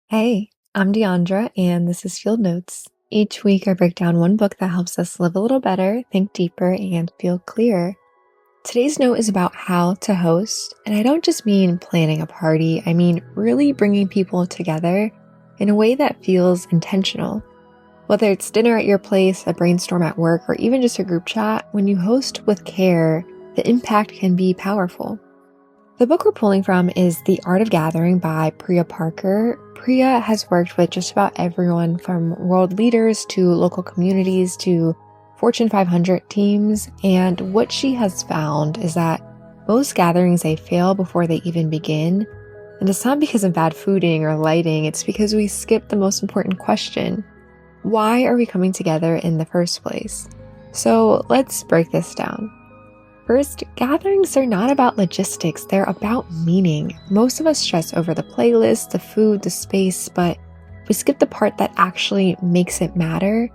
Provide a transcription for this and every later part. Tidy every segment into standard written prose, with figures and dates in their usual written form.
Hey, I'm Deandra, and this is Field Notes. Each week, I break down one book that helps us live a little better, think deeper, and feel clearer. Today's note is about how to host, and I don't just mean planning a party, I mean really bringing people together in a way that feels intentional. Whether it's dinner at your place, a brainstorm at work, or even just a group chat, when you host with care, the impact can be powerful. The book we're pulling from is The Art of Gathering by Priya Parker. Priya has worked with just about everyone from world leaders to local communities to Fortune 500 teams, and what she has found is that most gatherings they fail before they even begin, and it's not because of bad fooding or lighting, it's because we skip the most important question. Why are we coming together in the first place? So let's break this down. First, gatherings are not about logistics, they're about meaning. Most of us stress over the playlist, the food, the space, but we skip the part that actually makes it matter.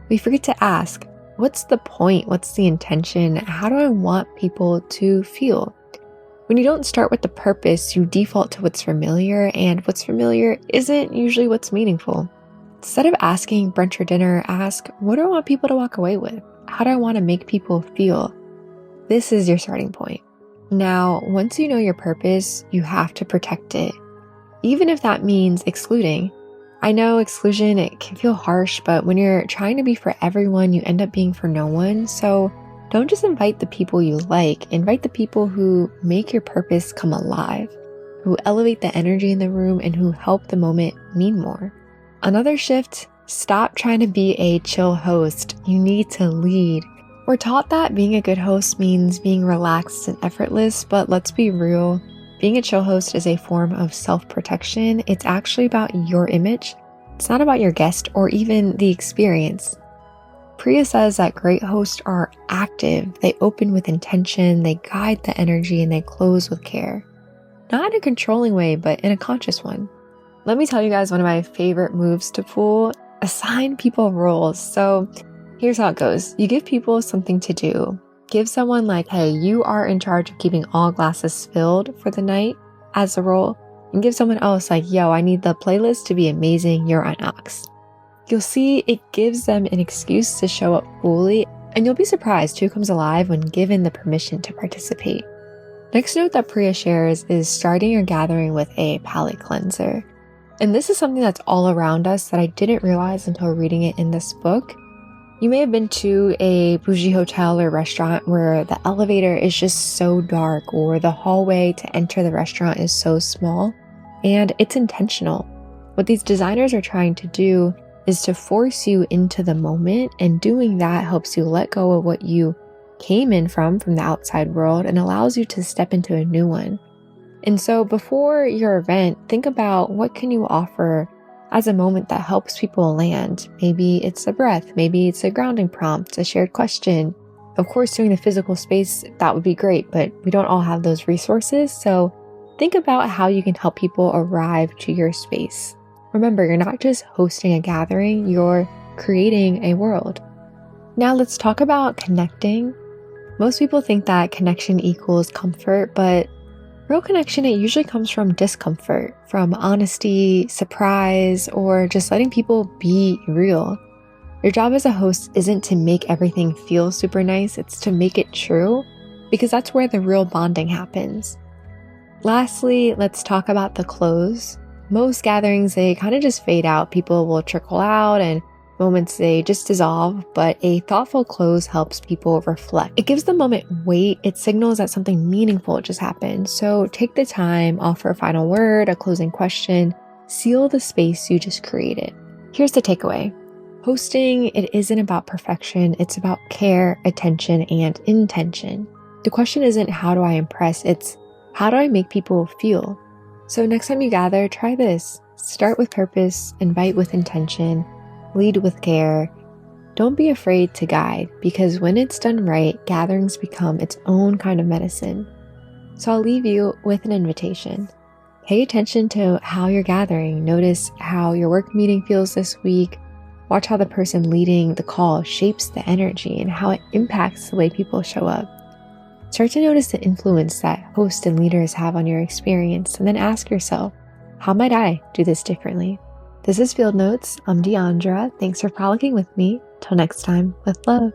We forget to ask, what's the point? What's the intention? How do I want people to feel? When you don't start with the purpose, you default to what's familiar, and what's familiar isn't usually what's meaningful. Instead of asking brunch or dinner, ask, what do I want people to walk away with? How do I want to make people feel? This is your starting point. Now, once you know your purpose, you have to protect it, even if that means excluding. I know exclusion, it can feel harsh, but when you're trying to be for everyone, you end up being for no one. So don't just invite the people you like, invite the people who make your purpose come alive, who elevate the energy in the room, and who help the moment mean more. Another shift, stop trying to be a chill host. You need to lead. We're taught that being a good host means being relaxed and effortless, but let's be real. Being a chill host is a form of self-protection. It's actually about your image. It's not about your guest or even the experience. Priya says that great hosts are active. They open with intention, they guide the energy, and they close with care. Not in a controlling way, but in a conscious one. Let me tell you guys one of my favorite moves to pull. Assign people roles. So here's how it goes. You give people something to do. Give someone like, hey, you are in charge of keeping all glasses filled for the night as a role. And give someone else like, yo, I need the playlist to be amazing. You're on aux. You'll see it gives them an excuse to show up fully, and you'll be surprised who comes alive when given the permission to participate. Next note that Priya shares is starting your gathering with a palate cleanser. And this is something that's all around us that I didn't realize until reading it in this book. You may have been to a bougie hotel or restaurant where the elevator is just so dark, or the hallway to enter the restaurant is so small, and it's intentional. What these designers are trying to do is to force you into the moment, and doing that helps you let go of what you came in from the outside world and allows you to step into a new one. And so before your event, think about what can you offer as a moment that helps people land. Maybe it's a breath, maybe it's a grounding prompt, a shared question. Of course, doing the physical space, that would be great, but we don't all have those resources. So think about how you can help people arrive to your space. Remember, you're not just hosting a gathering, you're creating a world. Now let's talk about connecting. Most people think that connection equals comfort, but real connection, it usually comes from discomfort, from honesty, surprise, or just letting people be real. Your job as a host isn't to make everything feel super nice, it's to make it true, because that's where the real bonding happens. Lastly, let's talk about the close. Most gatherings, they kind of just fade out. People will trickle out and moments they just dissolve, but a thoughtful close helps people reflect. It gives the moment weight. It signals that something meaningful just happened. So take the time, offer a final word, a closing question, seal the space you just created. Here's the takeaway. Hosting, it isn't about perfection. It's about care, attention, and intention. The question isn't how do I impress? It's how do I make people feel? So next time you gather, try this. Start with purpose, invite with intention, lead with care. Don't be afraid to guide, because when it's done right, gatherings become its own kind of medicine. So I'll leave you with an invitation. Pay attention to how you're gathering. Notice how your work meeting feels this week. Watch how the person leading the call shapes the energy and how it impacts the way people show up. Start to notice the influence that hosts and leaders have on your experience, and then ask yourself, how might I do this differently? This is Field Notes. I'm Deandra. Thanks for frolicking with me. Till next time, with love.